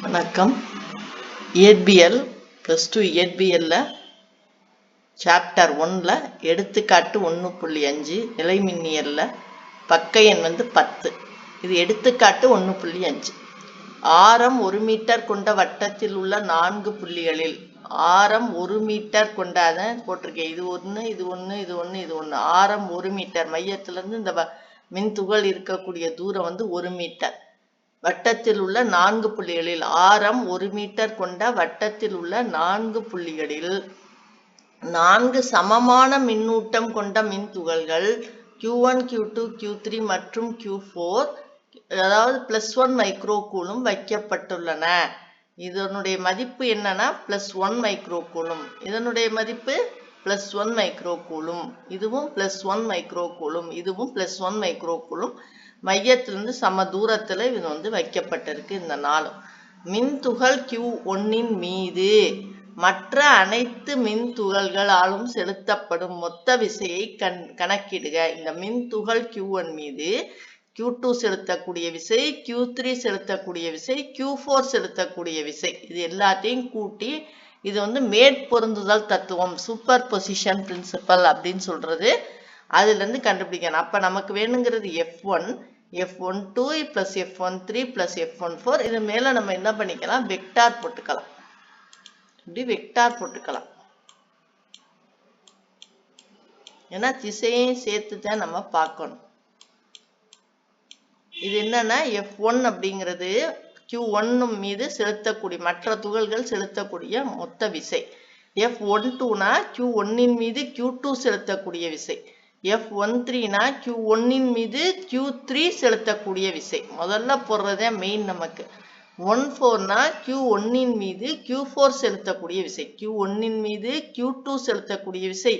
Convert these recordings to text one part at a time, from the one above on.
வணக்கம். இயற்பியல் +2 இயற்பியல்ல சாப்டர் 1ல எடுத்துக்காட்டு 1.5 நிலைமின்னியல்ல பக்க எண் 10. இது எடுத்துக்காட்டு 1.5. ஆரம் 1 மீட்டர் கொண்ட வட்டத்தில் உள்ள 4 புள்ளிகளில் ஆரம் 1 மீட்டர் கொண்ட போட்டிருக்கேன். இது 1 இது 1 இது 1 இது 1. ஆரம் 1 மீட்டர், மையத்திலிருந்து இந்த மின்துகள் இருக்கக்கூடிய தூரம் 1 மீட்டர். வட்டத்தில் உள்ள 4 புள்ளிகளில் ஆரம் 1 மீட்டர் கொண்ட வட்டத்தில் உள்ள 4 புள்ளிகளில் 4 சமமான மின்னூட்டம் கொண்ட மின்துகள்கள் Q1, Q2, Q3 மற்றும் Q4 அதாவது +1 மைக்ரோ கூலும் வைக்கப்பட்டுள்ளன. இதனுடைய மதிப்பு என்னன்னா +1 மைக்ரோ கூலும். இதனுடைய மதிப்பு +1 மைக்ரோ கூலும். இதுவும் +1 மைக்ரோ கூலும். இதுவும் +1 மைக்ரோ கூலும். மையத்திலிருந்து சம தூரத்துல இது வைக்கப்பட்டிருக்கு. இந்த 4 மின்துகள் Q1 மீது மற்ற அனைத்து மின்துகள்களாலும் செலுத்தப்படும் மொத்த விசையை கணக்கிடுக. இந்த மின்துகள் Q1 மீது Q2 செலுத்தக்கூடிய விசை, Q3 செலுத்தக்கூடிய விசை, Q4 செலுத்தக்கூடிய விசை, இது எல்லாத்தையும் கூட்டி இது மேற்பொருந்துதல் தத்துவம், சூப்பர் பொசிஷன் பிரின்சிபல் அப்படின்னு சொல்றது. அதுல இருந்து கண்டுபிடிக்கணும். அப்ப நமக்கு வேணுங்கிறது F1, F12 + F13 + F14. இது மேல நம்ம என்ன பண்ணிக்கலாம், வெக்டார் போட்டுக்கலாம். இப்படி வெக்டார் போட்டுக்கலாம். ஏன்னா திசையையும் சேர்த்து தான் நம்ம பார்க்கணும். இது என்னன்னா F1 அப்படிங்கிறது Q1 மீது செலுத்தக்கூடிய மற்ற துகள்கள் செலுத்தக்கூடிய மொத்த விசை. F12னா Q1 மீது Q2 செலுத்தக்கூடிய விசை. F13னா Q1 மீது Q3 செலுத்தக்கூடிய விசை. முதல்ல போடுறதே மெயின் நமக்கு. 14னா Q1 மீது Q4 செலுத்தக்கூடிய விசை. Q1 மீது Q2 செலுத்தக்கூடிய விசை.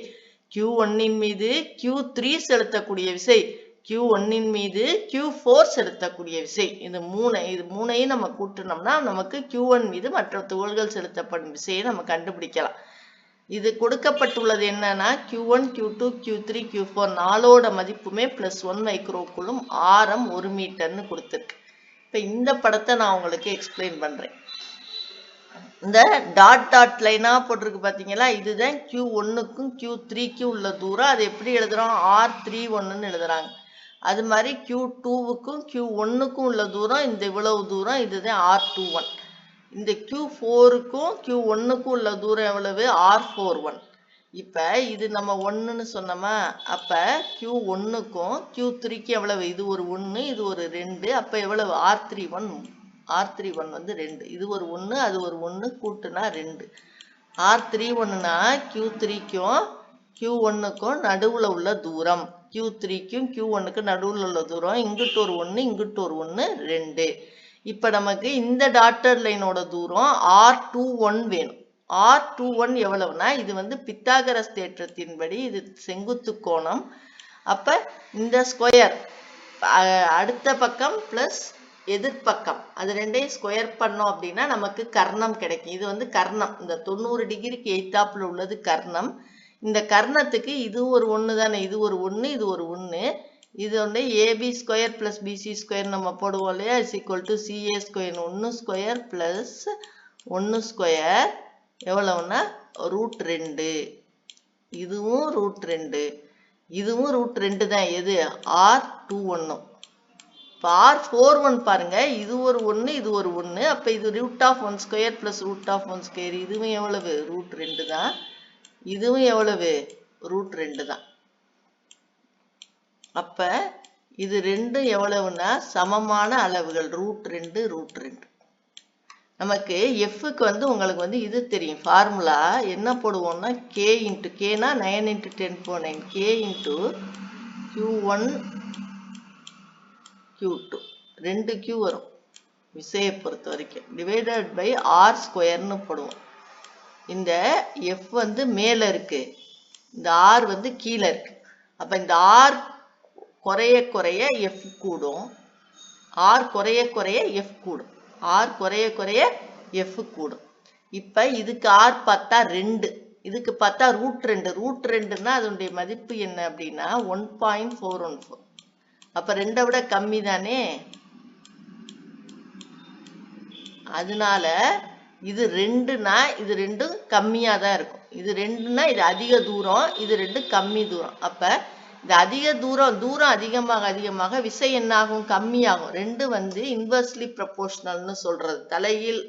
Q1 மீது Q3 செலுத்தக்கூடிய விசை. Q1 மீது Q4 செலுத்தக்கூடிய விசை. இது மூணையும் நம்ம கூட்டினோம்னா நமக்கு Q1 மீது மற்ற துகள்கள் செலுத்தப்படும் விசையை நம்ம கண்டுபிடிக்கலாம். இது கொடுக்கப்பட்டுள்ளது என்னன்னா Q1, Q2, Q3, Q4 நாலோட மதிப்புமே +1 micro coulomb, ஆரம் 1 மீட்டர்னு கொடுத்துருக்கு. இப்ப இந்த படத்தை நான் உங்களுக்கு எக்ஸ்பிளைன் பண்றேன். இந்த டாட் லைனா போட்டிருக்கு பாத்தீங்களா, இதுதான் Q1க்கும் Q3க்கும் உள்ள தூரம். அது எப்படி எழுதுறோம், R31ன்னு எழுதுறாங்க. அது மாதிரி Q2க்கும் Q1க்கும் உள்ள தூரம் இந்த இவ்வளவு தூரம், இதுதான் R21. இந்த Q4க்கும் Q1க்கும் உள்ள தூரம் எவ்வளவு, R41. இப்ப இது நம்ம 1ன்னு சொன்னோமா, அப்ப Q1க்கும் Q3க்கும் எவ்வளவு, இது ஒரு 1, இது ஒரு 2, அப்ப எவ்வளவு R31. R31 2. இது ஒரு 1, அது ஒரு 1, கூட்டுனா 2. R31னா Q3க்கும் Q1க்கும் நடுவுல உள்ள தூரம். Q3க்கும் Q1க்கும் நடுவுல உள்ள தூரம். இங்கிட்டு ஒரு 1, இங்கிட்டு ஒரு 1, 2. இப்ப நமக்கு இந்த டாட்டர் லைனோட தூரம் R21 வேணும். R21 எவ்வளவுனா, இது பித்தாகரஸ் தேற்றத்தின்படி இது செங்குத்து கோணம். அப்ப இந்த ஸ்கொயர் அடுத்த பக்கம் பிளஸ் எதிர்பக்கம், அது ரெண்டையும் ஸ்கொயர் பண்ணோம் அப்படின்னா நமக்கு கர்ணம் கிடைக்கும். இது கர்ணம். இந்த 90 டிகிரிக்கு எய்த்தாப்புல உள்ளது கர்ணம். இந்த கர்ணத்துக்கு இது ஒரு 1 தானே, இது ஒரு 1, இது ஒரு 1. இது AB² + BC² நம்ம போடுவோம் இல்லையா, =CA² 1² + 1² எவ்வளவுன்னா √2. இதுவும் √2, இதுவும் √2 தான். எது, R21. இப்போ R41 பாருங்க, இது ஒரு 1, இது ஒரு 1. அப்ப இது √1² + √1². இதுவும் எவ்வளவு, √2 தான். இதுவும் எவ்வளவு, √2 தான். அப்ப இது ரெண்டும் எவ்வளவுன்னா சமமான அளவுகள், √2, √2. நமக்கு Fக்கு உங்களுக்கு இது தெரியும், ஃபார்முலா என்ன போடுவோம்னா K னா 9 × 10⁹ K × Q1 Q2 2 Q வரும் விசையை பொறுத்த வரைக்கும், /R² போடுவோம். இந்த F மேல இருக்கு, இந்த R கீழே இருக்கு. அப்ப இந்த R குறைய குறைய F கூடும், R குறைய குறைய F கூடும், R குறைய குறைய F கூடும். இப்ப இதுக்கு R பார்த்தா 2, இதுக்கு பார்த்தா √2. √2ன்னா அதனுடைய மதிப்பு என்ன அப்படின்னா 1.414. அப்ப 2 விட கம்மி தானே. அதனால இது 2னா இது 2 கம்மியா தான் இருக்கும். இது 2னா இது அதிக தூரம், இது 2 கம்மி தூரம். அப்ப இந்த அதிக தூரம் அதிகமாக அதிகமாக விசை என்ன ஆகும்? கம்மியாகும். 2 வந்து இன்வெர்ஸ்லி ப்ரொபோர்ஷனல்னு சொல்றது, தலைகீழ்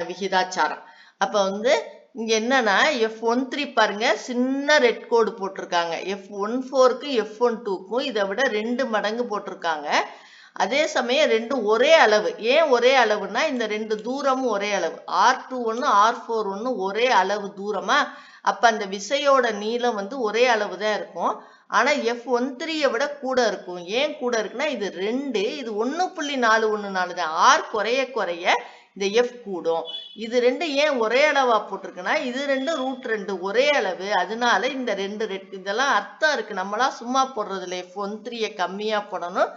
விகிதாச்சாரம். அப்ப வந்து இங்க என்னன்னா F13 பாருங்க, சின்ன ரெட் கோடு போட்டிருக்காங்க. F14க்கும் F12க்கும் இதை விட 2 மடங்கு போட்டிருக்காங்க. அதே சமயம் 2 ஒரே அளவு. ஏன் ஒரே அளவுனா இந்த 2 தூரமும் ஒரே அளவு. R21 R41 ஒரே அளவு தூரமா, அப்ப அந்த விசையோட நீளம் வந்து ஒரே அளவு தான் இருக்கும். ஆனா F13 விட கூட இருக்கும். ஏன் கூட இருக்குன்னா இது 2, இது 1.414 தான். R குறைய குறைய இந்த F கூடும். இது 2 ஏன் ஒரே அளவா போட்டிருக்குன்னா இது 2 √2 ஒரே அளவு. அதனால இந்த 2 இதெல்லாம் அர்த்தம் இருக்கு. நம்மளா சும்மா போடுறது இல்லை. F13 கம்மியா போடணும்,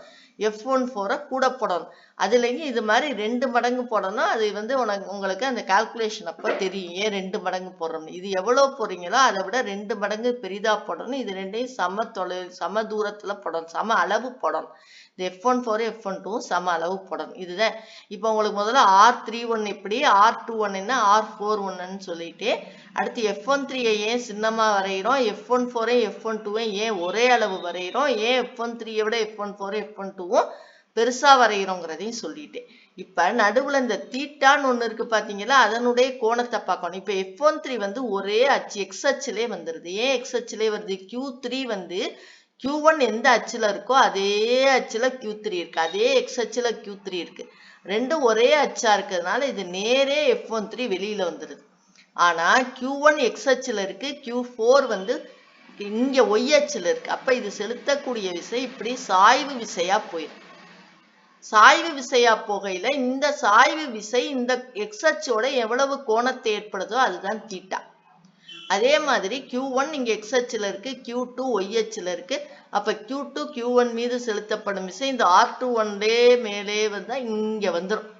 F14 கூட போடணும். அதுலயும் இது மாதிரி 2 மடங்கு போடணும். அது வந்து உங்களுக்கு அந்த கால்குலேஷன் அப்ப தெரியும் ஏன் 2 மடங்கு போடுறோம்னு. இது எவ்வளவு போடுறீங்களோ அதை விட 2 மடங்கு பெரிதா போடணும். இது ரெண்டையும் சம தூரத்துல போடணும், சம அளவு போடணும். இந்த F14 F12 சம அளவு போடணும். இதுதான். இப்போ உங்களுக்கு முதல்ல R31 எப்படி, R21 என்ன, R41 சொல்லிட்டு அடுத்து F13 ஏன் சின்னமா வரைகிறோம், F14 F12 ஏன் ஒரே அளவு வரைகிறோம், ஏன் F13 விட F14 F12 பெருசா வரைகிறோங்கிறதையும் சொல்லிட்டேன். இப்ப நடுவுல இந்த தீட்டான்னு ஒண்ணு இருக்கு பாத்தீங்களா, அதனுடைய கோணத்தை பார்க்கணும். இப்ப F13 வந்து ஒரே அச்சு எக்ஸ் அச்சுலே வந்துருது. ஏன் எக்ஸ் அச்சுலே வருது? Q3 வந்து Q1 எந்த அச்சுல இருக்கோ அதே அச்சுல Q3 இருக்கு, அதே எக்ஸ் அச்சுல Q3 இருக்கு. ரெண்டும் ஒரே அச்சா இருக்கிறதுனால இது நேரே F13 வெளியில வந்துருது. ஆனா Q1 எக்ஸ் அச்சுல இருக்கு, Q4 வந்து இங்க ஒய் அச்சுல இருக்கு. அப்ப இது செலுத்தக்கூடிய விசை இப்படி சாய்வு விசையா போயிடும். சாய்வு விசையா போகையில இந்த சாய்வு விசை இந்த எக்ஸ் அச்சோட எவ்வளவு கோணத்தை ஏற்படுதோ அதுதான் தீட்டா. அதே மாதிரி Q1 இங்க எக்ஸ் அச்சுல இருக்கு, Q2 ஒய் அச்சுல இருக்கு. அப்ப Q2 Q1 மீது செலுத்தப்படும் விசை இந்த R21 மேலே வந்தா இங்க வந்துடும்.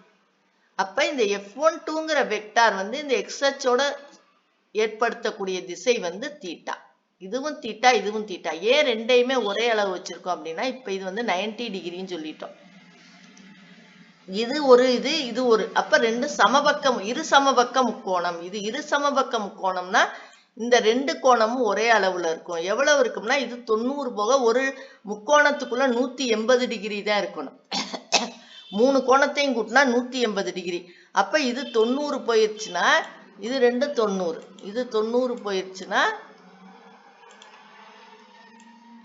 அப்ப இந்த F12ங்கிற வெக்டார் வந்து இந்த எக்ஸ் அச்சோட ஏற்படுத்தக்கூடிய திசை வந்து தீட்டா. இதுவும் தீட்டா, இதுவும் தீட்டா. ஏன் ரெண்டையுமே ஒரே அளவு வச்சிருக்கோம் அப்படின்னா, இப்ப இது வந்து 90 டிகிரின்னு சொல்லிட்டோம். இது ஒரு இது ஒரு. அப்ப ரெண்டு சமபக்கம், இரு சமபக்க முக்கோணம். இது இரு சமபக்க முக்கோணம்னா இந்த 2 கோணமும் ஒரே அளவுல இருக்கும். எவ்வளவு இருக்கும்னா இது 90 போக ஒரு முக்கோணத்துக்குள்ள 180 டிகிரி தான் இருக்கணும். 3 கோணத்தையும் கூட்டினா 180 டிகிரி. அப்ப இது 90 போயிடுச்சுன்னா இது 2 90, இது 90 போயிடுச்சுன்னா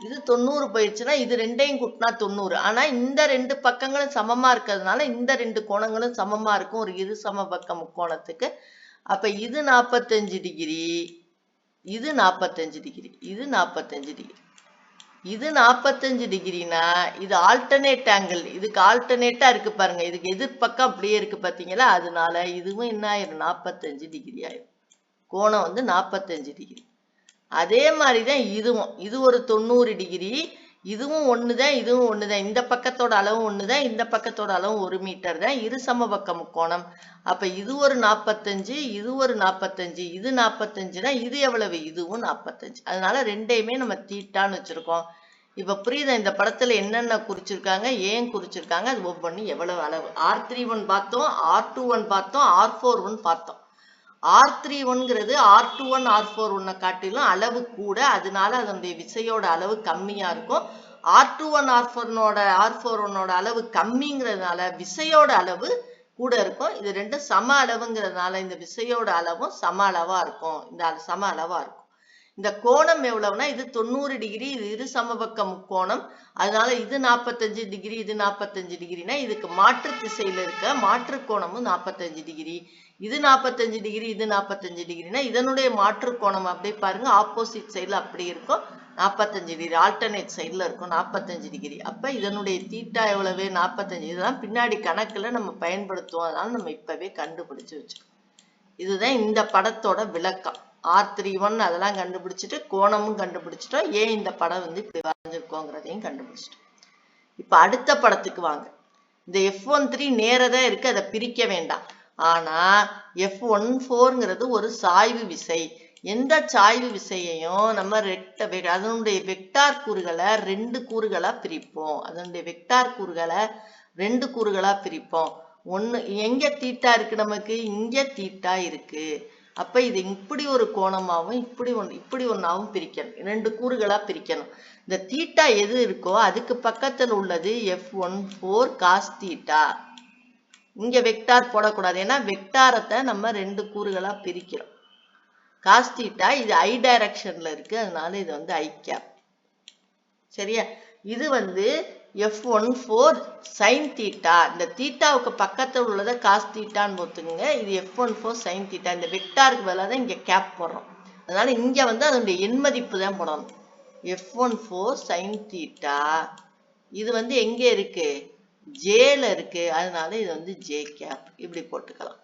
இது 90 போயிடுச்சுன்னா இது ரெண்டையும் கூட்டினா 90. ஆனா இந்த 2 பக்கங்களும் சமமா இருக்கிறதுனால இந்த 2 கோணங்களும் சமமா இருக்கும் ஒரு இரு சமபக்க முக்கோணத்துக்கு. அப்ப இது 45 டிகிரி, இது 45 டிகிரி, இது 45 டிகிரி. இது 45 டிகிரினா இது ஆல்டர்னேட் ஆங்கிள். இதுக்கு ஆல்டர்னேட்டா இருக்கு பாருங்க, இதுக்கு எதிர்பக்கம் அப்படியே இருக்கு பாத்தீங்களா, அதனால இதுவும் என்ன ஆயிரும் 45 டிகிரி ஆயிரும். கோணம் வந்து 45 டிகிரி. அதே மாதிரிதான் இதுவும், இது ஒரு 90 டிகிரி, இதுவும் ஒண்ணுதான், இதுவும் ஒண்ணுதான். இந்த பக்கத்தோட அளவும் ஒண்ணுதான், இந்த பக்கத்தோட அளவும் 1 மீட்டர் தான். இரு சமபக்க முக்கோணம். அப்ப இது ஒரு 45, இது ஒரு 45, இது 45னா இது எவ்வளவு? இதுவும் 45. அதனால ரெண்டையுமே நம்ம தீட்டான்னு வச்சிருக்கோம். இப்ப புரியுதா இந்த படத்துல என்னென்ன குறிச்சிருக்காங்க, ஏன் குறிச்சிருக்காங்க, அது ஒவ்வொன்றும் எவ்வளவு அளவு. R31 பார்த்தோம், R21 பார்த்தோம், R41 பார்த்தோம். R31ங்கிறது R21 R41 காட்டிலும் அளவு கூட, அதனால அதனுடைய விசையோட அளவு கம்மியா இருக்கும். R21 R41 அளவு கம்மிங்கிறதுனால விசையோட அளவு கூட இருக்கும். இது ரெண்டும் சம அளவுங்கிறதுனால இந்த விசையோட அளவும் சம அளவா இருக்கும். இந்த சம அளவா இருக்கும். இந்த கோணம் எவ்வளவுனா இது 90 டிகிரி, இது இரு சமபக்க முக்கோணம். அதனால இது 45 டிகிரி, இது 45 டிகிரினா இதுக்கு மாற்று திசையில இருக்க மாற்று கோணமும் 45 டிகிரி. இது 45 டிகிரி, இது 45 டிகிரினா இதனுடைய மாற்று கோணம் அப்படியே பாருங்க, ஆப்போசிட் சைட்ல அப்படி இருக்கும் 45 டிகிரி, ஆல்டர்னேட் சைட்ல இருக்கும் 45 டிகிரி. அப்ப இதனுடைய தீட்டா எவ்வளவு? 45. இதெல்லாம் பின்னாடி கணக்குல நம்ம பயன்படுத்துவோம், அதனால நம்ம இப்பவே கண்டுபிடிச்சு வச்சுக்கோம். இதுதான் இந்த படத்தோட விளக்கம். R31 அதெல்லாம் கண்டுபிடிச்சிட்டு கோணமும் கண்டுபிடிச்சிட்டோம், ஏன் இந்த படம் வந்து இப்படி வரைஞ்சிருக்கோங்கிறதையும் கண்டுபிடிச்சிட்டோம். இப்ப அடுத்த படத்துக்கு வாங்க. இந்த F13 நேரதான் இருக்கு, அதை பிரிக்க வேண்டாம். ஆனா F14ங்கிறது ஒரு சாய்வு விசை. எந்த சாய்வு விசையையும் நம்ம அதனுடைய வெக்டார் கூறுகளை 2 கூறுகளா பிரிப்போம். அதனுடைய வெக்டார் கூறுகளை 2 கூறுகளா பிரிப்போம். 1 எங்க தீட்டா இருக்கு நமக்கு? இங்க தீட்டா இருக்கு. அப்ப இது இப்படி ஒரு கோணமாவும் இப்படி ஒன்னாவும் பிரிக்கணும். 2 கூறுகளா பிரிக்கணும். இந்த தீட்டா எது இருக்கோ அதுக்கு பக்கத்துல உள்ளது F14 cos தீட்டா. இங்க வெக்டார் போடக்கூடாது. ஏன்னா வெக்டாரத்தை நம்ம 2 கூறுகளா பிரிக்கிறோம். cos தீட்டா இது I டைரக்ஷன்ல இருக்கு. அதனால இது வந்து I கேப். சரியா? இது வந்து F14 sin தீட்டா. இந்த தீட்டாவுக்கு பக்கத்துல உள்ளதை cos தீட்டான்னு போத்துங்க. இது F14 sin தீட்டா. இந்த வெக்டாருக்கு பதிலாக தான் இங்க கேப் போடுறோம். அதனால இங்க வந்து அதனுடைய எண் மதிப்பு தான் போடணும். F14 sin theta. இது வந்து எங்க இருக்கு? Jல இருக்கு. அதனால இது வந்து J கேப். இப்படி போட்டுக்கலாம்.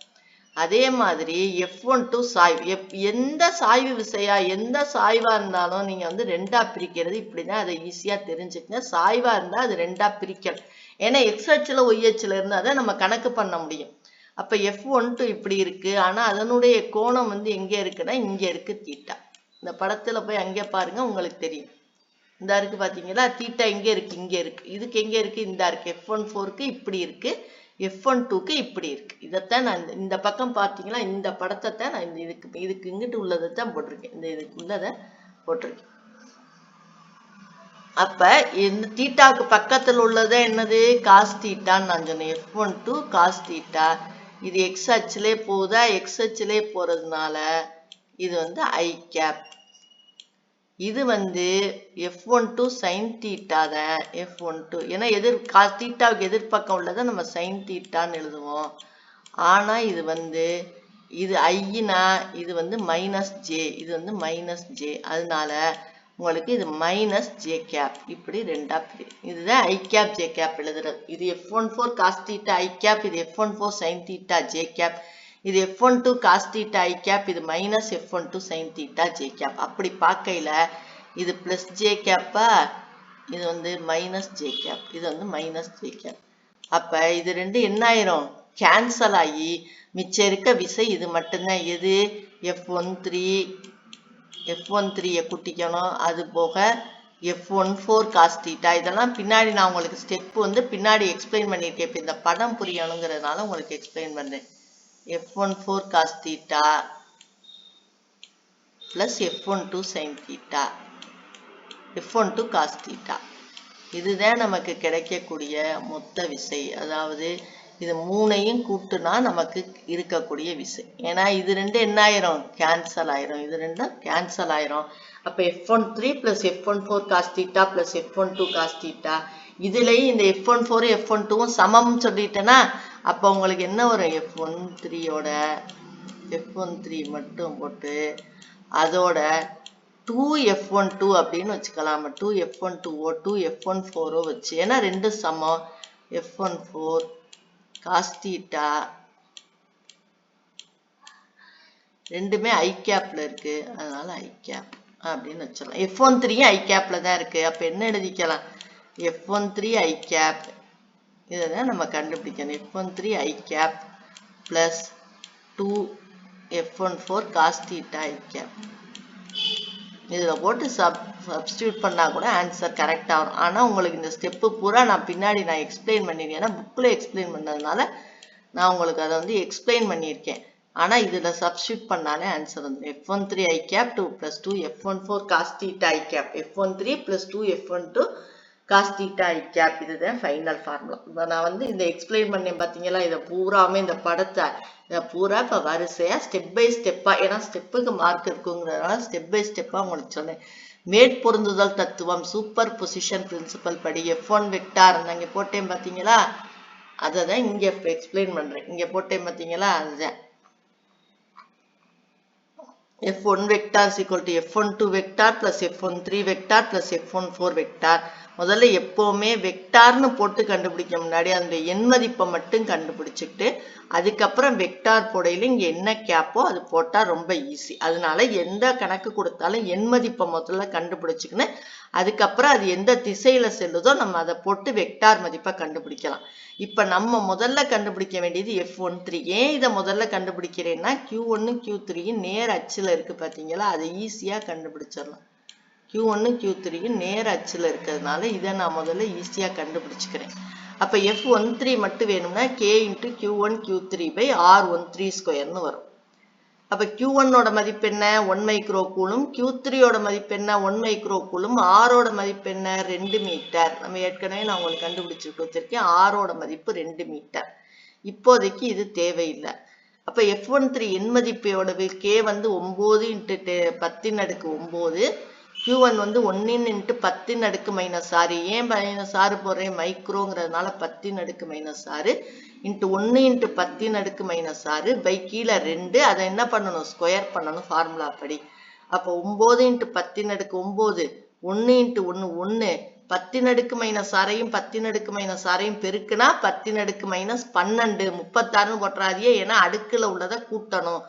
அதே மாதிரி F12 சாய்வு. எந்த சாய்வு விசையா எந்த சாய்வா இருந்தாலும் நீங்க வந்து 2ஆ பிரிக்கிறது இப்படிதான். அதை ஈஸியா தெரிஞ்சுக்கங்க. சாய்வா இருந்தா அது 2ஆ பிரிக்கணும். ஏன்னா X அச்சுல Y அச்சுல இருந்தா தான் நம்ம கணக்கு பண்ண முடியும். அப்ப F12 இப்படி இருக்கு. ஆனா அதனுடைய கோணம் வந்து எங்க இருக்குன்னா இங்க இருக்கு தீட்டா. இந்த படத்துல போய் அங்கே பாருங்க, உங்களுக்கு தெரியும். இந்த இருக்கு பாத்தீங்களா? தீட்டா இங்க இருக்கு, இங்க இருக்கு. இதுக்கு எங்க இருக்கு? இந்த இருக்கு. F14க்கு இப்படி இருக்கு, F12க்கு இப்படி இருக்கு. இதைத்தான் நான் இந்த பக்கம் பார்த்தீங்களா? இந்த படத்தை தான் நான் இதுக்கு இங்கிட்டு உள்ளதை தான் போட்டிருக்கேன். இதுக்கு உள்ளதை போட்டிருக்கேன். அப்ப இந்த தீட்டாவுக்கு பக்கத்தில் உள்ளது என்னது? காஸ் தீட்டான்னு நான் சொன்னேன். F12 cos theta. இது எக்ஸ் அச்சிலே போகுதா? எக்ஸ் அச்சிலே போறதுனால இது வந்து ஐ கேப். இது வந்து F12 sin தீட்டா தான். F12 ஏன்னா தீட்டாவுக்கு எதிர்பக்கம் உள்ளதை நம்ம sin தீட்டான்னு எழுதுவோம். ஆனா இது வந்து இது ஐனா இது வந்து மைனஸ் ஜே. இது வந்து மைனஸ் ஜே. அதனால உங்களுக்கு இது மைனஸ் ஜே கேப். இப்படி 2ஆ பிரியும். இதுதான் ஐ கேப் ஜே கேப் எழுதுறது. இது F14 cos தீட்டா ஐ கேப். இது F14 sin theta j gap. இது F12 cos தீட்டா ஐ கேப். இது minus F12 sin theta j cap. அப்படி பார்க்கையில இது பிளஸ் ஜே கேப்பா, இது வந்து மைனஸ் ஜே கேப். இது வந்து மைனஸ் ஜே கேப். அப்ப இது ரெண்டு என்ன ஆயிரும்? கேன்சல் ஆகி மிச்சம் இருக்க விசை இது மட்டும்தான். எது? F13 கூட்டிக்கணும். அது போக F14 cos தீட்டா. இதெல்லாம் பின்னாடி நான் உங்களுக்கு ஸ்டெப் வந்து பின்னாடி எக்ஸ்பிளைன் பண்ணியிருக்கேன். இப்போ இந்த படம் புரியணுங்கிறதுனால உங்களுக்கு எக்ஸ்பிளைன் பண்றேன். F14 cos theta plus F12 sin theta, F12 cos theta. இதுதான் நமக்கு கிடைக்கக்கூடிய மொத்த விசை. அதாவது இது மூணையும் கூட்டுனா நமக்கு இருக்கக்கூடிய விசை. ஏன்னா இது ரெண்டு என்ன ஆயிரும்? கேன்சல் ஆயிரும். இது ரெண்டும் கேன்சல் ஆயிரும். அப்ப F13 plus F14 cos theta plus F12 cos theta. இதுலயும் இந்த F14 F12 சமம் சொல்லிட்டேன்னா அப்ப உங்களுக்கு என்ன வரும்? F13 மட்டும் போட்டு அதோட 2F12 அப்படின்னு வச்சுக்கலாம். 2F12 2F14 வச்சு, ஏன்னா ரெண்டு சமம். F14 cos தீட்டா ரெண்டுமே ஐ கேப்ல இருக்கு. அதனால ஐ கேப் அப்படின்னு வச்சிடலாம். F13 ஐ கேப்ல தான் இருக்கு. அப்ப என்ன எழுதிக்கலாம்? F13 I gap. இதான் நம்ம கண்டுபிடிக்கணும். F13 I cap plus 2F14 cos theta I cap. இதுல போட்டு சப்ஸ்டியூட் பண்ணா கூட ஆன்சர் கரெக்டா வரும். ஆனா உங்களுக்கு இந்த ஸ்டெப்பு பூரா நான் பின்னாடி நான் எக்ஸ்பிளைன் பண்ணிருக்கேன். ஏன்னா புக்ல எக்ஸ்பிளைன் பண்ணதுனால நான் உங்களுக்கு அதை வந்து எக்ஸ்பிளைன் பண்ணியிருக்கேன். ஆனா இதுல சப்ஸ்டியூட் பண்ணாலே ஆன்சர் வந்து F13 I cap 2 plus 2F14 cos theta I cap. F13 plus 2F12 cos theta I cap. இதுதான் ஃபைனல் ஃபார்முலா. இப்போ நான் வந்து இந்த எக்ஸ்பிளைன் பண்ணேன் பார்த்தீங்களா? இதை பூராமே இந்த படத்தை இதை பூரா இப்போ வரிசையா ஸ்டெப் பை ஸ்டெப்பா, ஏன்னா ஸ்டெப்புக்கு மார்க் இருக்குங்கிறதுனால ஸ்டெப் பை ஸ்டெப்பா உங்களுக்கு சொன்னேன். மேற்பொருந்துதல் தத்துவம் சூப்பர் பொசிஷன் பிரின்சிபல் படி F1 வெக்டார் இங்கே போட்டேன் பார்த்தீங்களா? அதை தான் இங்கே எக்ஸ்பிளைன் பண்றேன். இங்கே போட்டேன் பார்த்தீங்களா? அதுதான் F1 vector is equal to F12 vector plus F13 vector plus F14 vector. முதல்ல எப்பவுமே வெக்டார்னு போட்டு கண்டுபிடிக்க முன்னாடி அந்த எண் மதிப்பை மட்டும் கண்டுபிடிச்சிட்டு அதுக்கப்புறம் வெக்டார் போடையில இங்க என்ன கேப்போ அது போட்டா ரொம்ப ஈஸி. அதனால எந்த கணக்கு கொடுத்தாலும் எண் மதிப்பை முதல்ல கண்டுபிடிச்சுக்கின்னு அதுக்கப்புறம் அது எந்த திசையில செல்லுதோ நம்ம அதை போட்டு வெக்டார் மதிப்பை கண்டுபிடிக்கலாம். இப்ப நம்ம முதல்ல கண்டுபிடிக்க வேண்டியது F13. ஏன் இதை முதல்ல கண்டுபிடிக்கிறேன்னா Q1 Q3 நேர் அச்சுல இருக்கு பாத்தீங்களா? அதை ஈஸியா கண்டுபிடிச்சிடலாம். Q1 Q3 நேர் அச்சுல இருக்கிறதுனால இதை நான் முதல்ல ஈஸியா கண்டுபிடிச்சுக்கிறேன். அப்ப F13 மட்டும் வேணும்னா K into Q1 Q3 by R13 ஸ்கொயர்னு வரும். அப்ப Q1 ஓட மதிப்பு என்ன 1 மைக்ரோ கூலும், Q3 ஓட மதிப்பு என்ன 1 மைக்ரோ கூலும், R ஓட மதிப்பு என்ன 2 மீட்டர். நம்ம ஏற்கனவே நான் உங்களுக்கு கண்டுபிடிச்சு வச்சிருக்கேன். R ஓட மதிப்பு 2 மீட்டர். இப்போதைக்கு இது தேவையில்லை. அப்ப F13 எண் மதிப்பு எவ்வளவு? K வந்து 9 into 10⁻9, Q1 வந்து 1 into 10⁻6. ஏன் -6 போடுறேன்? மைக்ரோங்கிறதுனால 10⁻6 into 1 into 10⁻6 by கீழே 2. அதை என்ன பண்ணணும்? ஸ்கொயர் பண்ணணும் ஃபார்முலா படி. அப்போ 9 into 10⁻9, 1 into 1 1, 10⁻6ஐயும் 10⁻6ஐயும் பெருக்குனா 10⁻12 36 போட்டுறாதியே. ஏன்னா அடுக்குல உள்ளதை கூட்டணும்.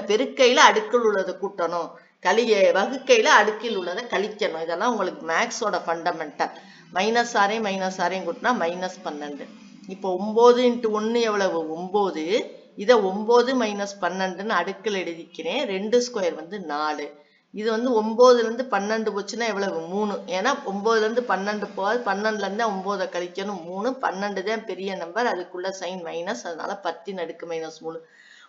பெருக்கையில அடுக்கில் உள்ளதை கூட்டணும், வகுக்கையில அடுக்கில் உள்ளதை கழிக்கணும். இதெல்லாம் உங்களுக்கு மேக்ஸோட ஃபண்டமெண்டல். -6ஐயும் -6ஐயும் கூட்டினா -12. இப்போ 9 into 1 எவ்வளவு? 9. இதை 9 - 12ன்னு அடுக்கில் எழுதிக்கிறேன். 2 ஸ்கொயர் வந்து 4. இது வந்து 9ல இருந்து 12 போச்சுன்னா எவ்வளவு? 3. ஏன்னா 9ல இருந்து 12 போகாது, 12ல இருந்து 9 கழிக்கணும் 3. 12 தான் பெரிய நம்பர், அதுக்குள்ள சைன் மைனஸ், அதனால 10⁻3.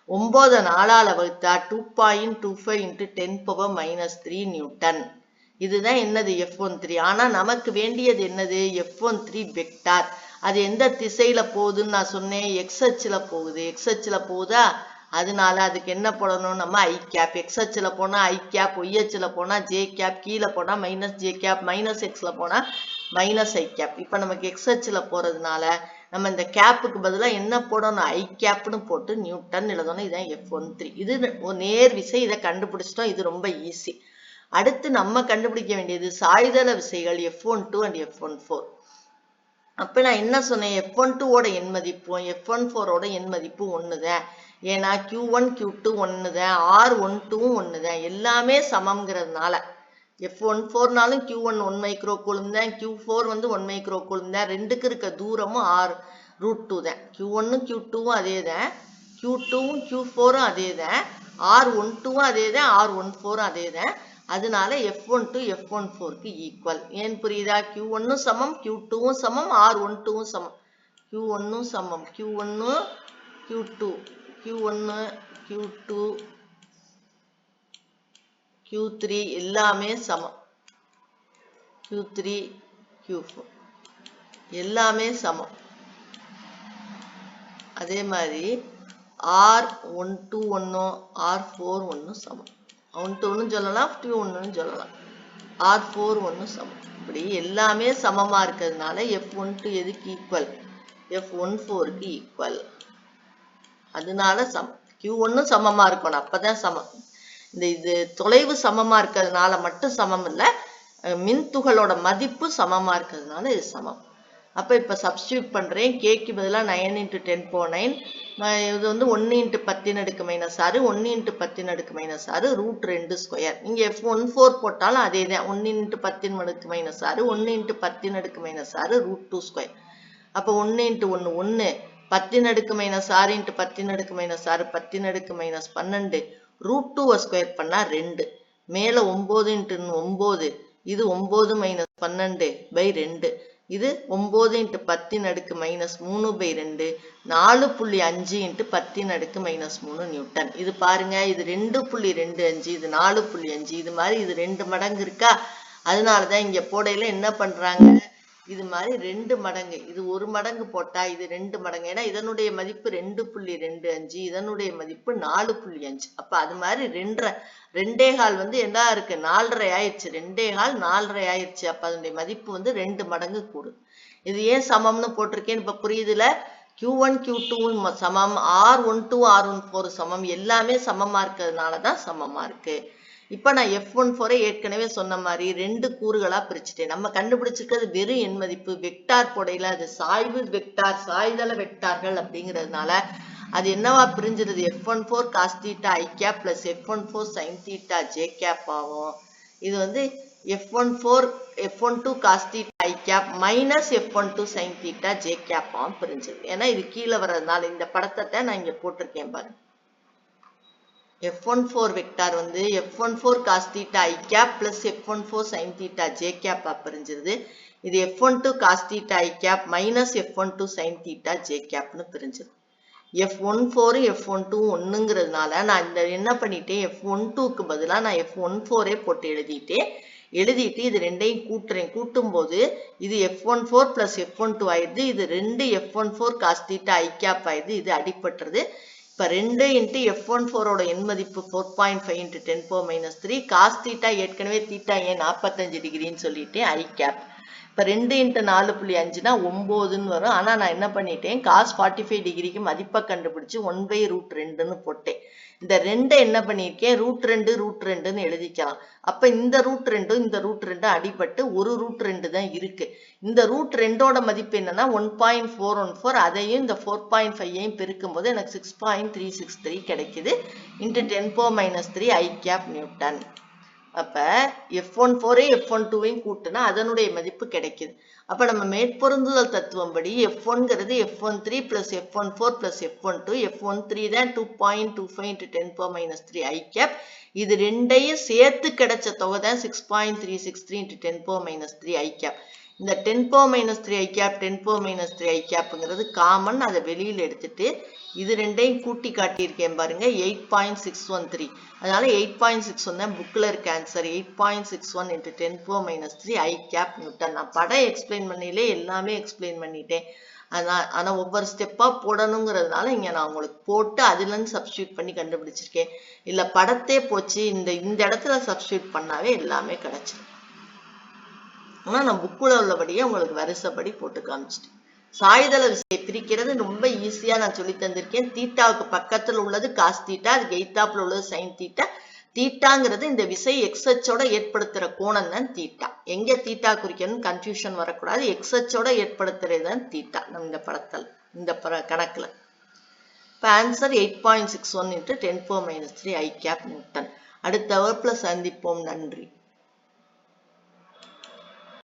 9 4ஆல வகுத்தா 2.25 into 10⁻³ நியூட்டன். இதுதான் என்னது? F13. ஆனா நமக்கு வேண்டியது என்னது? F13 vector. அது எந்த திசையில போகுதுன்னு நான் சொன்னேன்? X அச்சுல போகுது. X அச்சுல போகுதா? அதனால அதுக்கு என்ன போடணும்? நம்ம I கேப். X அச்சுல போனா I கேப், Y அச்சுல போனா J கேப், கீழே போனா -J கேப், -Xல போனா -I கேப். இப்ப நமக்கு X அச்சுல போறதுனால நம்ம இந்த கேப்புக்கு பதிலா என்ன போடணும்? I கேப்னு போட்டு நியூட்டன் எழுதணும். இதான் F13. இது நேர் விசை. இதை கண்டுபிடிச்சிட்டோம். இது ரொம்ப ஈஸி. அடுத்து நம்ம கண்டுபிடிக்க வேண்டியது சாய்தள விசைகள் F12 and F14. அப்ப நான் என்ன சொன்னேன்? F12 ஓட எண் மதிப்பும் F14 ஓட எண் மதிப்பு ஒண்ணுதான். ஏன்னா Q1 Q2 ஒண்ணுதான், R12ம் ஒண்ணுதான், எல்லாமே சமம்ங்கிறதுனால. F14நாலும் Q1 1 மைக்ரோ கூலும் தான், Q4 வந்து 1 மைக்ரோ கூலும் தான். ரெண்டுக்கு இருக்க தூரமும் R√2 தான். Q1ம் Q2ம் அதே தான், Q2ம் Q4ம் அதே தான், R12ம் அதே தான், R14ம் அதே தான். அதனால F12 F14க்கு ஈக்குவல். ஏன் புரியுதா? Q1ம் சமம், Q2ம் சமம், R12ம் சமம். Q1ம் சமம், Q1 Q2, Q1 Q2 Q3 எல்லாமே சமம். Q3 Q4 எல்லாமே சமம். அதே மாதிரி R12 R41 சமம். 1 சொல்லலாம், 2 சொல்லலாம். R41 சமம். இப்படி எல்லாமே சமமா இருக்கிறதுனால F12 எதுக்கு ஈக்குவல்? F14க்கு ஈக்குவல். அதனால சமம். Q1 சமமா இருக்கணும், அப்பதான் சமம். இது தொலைவு சமமா இருக்கிறதுனால மட்டும் சமம் இல்லை, மின்துகளோட மதிப்பு சமமா இருக்கிறதுனால இது சமம். அப்ப இப்ப சப்ஸ்டியூட் பண்றேன். Kக்கு பதிலாக 9 into 10⁻9. இது வந்து 1 into 10⁻6, 1 into 10⁻6 √2 ஸ்கொயர். நீங்க F14 போட்டாலும் அதே தான். 1 into 10⁻6, 1 into 10⁻6 √2 ஸ்கொயர். அப்ப 1 into 1 1, 10⁻6 into 10⁻6 10⁻12, √2 ஸ்கொயர் பண்ணா 2. மேல 9 into 9, இது 9 - 12 by 2. இது 9 into 10⁻3/2, 4.5 into 10⁻3 நியூட்டன். இது பாருங்க, இது 2.25, இது 4.5. இது மாதிரி இது 2 மடங்கு இருக்கா? அதனாலதான் இங்க போடையில என்ன பண்றாங்க? இது மாதிரி 2 மடங்கு, இது 1 மடங்கு போட்டா இது 2 மடங்கு. ஏன்னா இதனுடைய மதிப்பு 2.25, இதனுடைய மதிப்பு 4.5. அப்ப அது மாதிரி 2.25 வந்து என்ன இருக்கு? 4.5 ஆயிடுச்சு. 2.25 4.5 ஆயிடுச்சு. அப்ப அதனுடைய மதிப்பு வந்து 2 மடங்கு கூடும். இது ஏன் சமம்னு போட்டிருக்கேன்னு இப்ப புரியுதுல? Q1 Q2 சமம், R12 R14 சமம், எல்லாமே சமமா இருக்கிறதுனாலதான் சமமா இருக்கு. இப்ப நான் F14 ஏற்கனவே சொன்ன மாதிரி 2 கூறுகளா பிரிச்சுட்டேன். நம்ம கண்டுபிடிச்சிருக்கிறது வெறும் எண் மதிப்பு. வெக்டார் போடையில அது சாய்வு வெக்டார், சாய்தள வெக்டார்கள் அப்படிங்கிறதுனால அது என்னவா பிரிஞ்சிருது? F14 cos theta I cap plus F14 sin theta J cap ஆகும். இது வந்து F12 cos theta I cap minus F12 sin theta J cap ஆகும் பிரிஞ்சிருது. ஏன்னா இது கீழே வர்றதுனால இந்த படத்தை நான் இங்க போட்டிருக்கேன் பாருங்க. F14 வெக்டார் வந்து F14 cos theta I cap plus F14 sin theta J cap பிரிஞ்சிருது. இது f12 cos theta I cap minus f12 sin theta j capனு பிரிஞ்சிடும். F14 F12 ஒண்ணுங்கிறதுனால நான் இந்த என்ன பண்ணிட்டேன், F12க்கு பதிலா நான் F14 போட்டு எழுதிட்டு இது ரெண்டையும் கூட்டும் போது இது F14 plus F12 ஆயிடுது. இது 2 F14 cos theta I cap ஆயிடுது. இது அடிபட்டுறது. இப்ப 2 into F14 ஓட எண் மதிப்பு 4.5 into 10 power minus 3 cos theta ஏற்கனவே theta ஏன் 45 டிகிரின்னு சொல்லிட்டேன் I cap. இப்ப 2 into 4.5னா 9ன்னு வரும். ஆனா நான் என்ன பண்ணிட்டேன், cos 45 டிகிரிக்கு மதிப்பை கண்டுபிடிச்சு 1/√2ன்னு போட்டேன். இந்த 2 என்ன பண்ணியிருக்கேன், √2 எழுதிக்கலாம். அப்ப இந்த √2 இந்த √2 அடிபட்டு ஒரு √2 தான் இருக்கு. இந்த √2ஓட மதிப்பு என்னன்னா 1.414. அதையும் இந்த 4.5ஐயும் பெருக்கும் போது எனக்கு 6.363 கிடைக்குது. into 10 power minus 3 I cap Newton. அப்ப F14 F12 கூட்டுனா அதனுடைய மதிப்பு கிடைக்குது. அப்ப நம்ம மேற்பொருந்துதல் தத்துவம் படி F1ங்கிறது F13 plus F14 plus F12. F13 தான் 2.25 into 10 power minus 3 I cap. இது ரெண்டையும் சேர்த்து கிடைச்ச தொகை தான் 6.363 into 10 power minus 3 I cap. இந்த 10 power minus 3 I cap 10 power minus 3 I capங்கிறது காமன். அதை வெளியில எடுத்துட்டு இது ரெண்டையும் கூட்டி காட்டியிருக்கேன் பாருங்க, 8.613. அதனால 8.61 தான் புக்ல இருக்க answer. 8.61 into 10 power minus 3 I cap Newton. நான் படம் எக்ஸ்பிளைன் பண்ணல, எல்லாமே எக்ஸ்பிளைன் பண்ணிட்டேன். ஆனா ஒவ்வொரு ஸ்டெப்பா போடணுங்கிறதுனால இங்க நான் உங்களுக்கு போட்டு அதுல இருந்து சப்ஸ்டியூட் பண்ணி கண்டுபிடிச்சிருக்கேன். இல்ல படத்தே போச்சு, இந்த இடத்துல சப்ஸ்டியூட் பண்ணாவே எல்லாமே கிடைச்சிடும். ஆனா நான் புக்குல உள்ளபடியே உங்களுக்கு வரிசைப்படி போட்டு காமிச்சிட்டேன். சாய்தள விசையை பிரிக்கிறது ரொம்ப ஈஸியா நான் சொல்லி தந்திருக்கேன். தீட்டாவுக்கு பக்கத்துல உள்ளது காஸ் தீட்டா, அதுக்கு எய்தாப்புல உள்ளது சைன் தீட்டா. தீட்டாங்கிறது இந்த விசை எக்ஸ் அச்சோட ஏற்படுத்துற கோணம் தான் தீட்டா. எங்க தீட்டா குறிக்கணும் கன்ஃபியூஷன் வரக்கூடாது. எக்ஸ் அச்சோட ஏற்படுத்துறது தான் தீட்டா. நம்ம இந்த படத்தில் இந்த கணக்குல இப்ப answer 8.61 into 10 power minus 3 I cap Newton. அடுத்த வகுப்புல சந்திப்போம். நன்றி.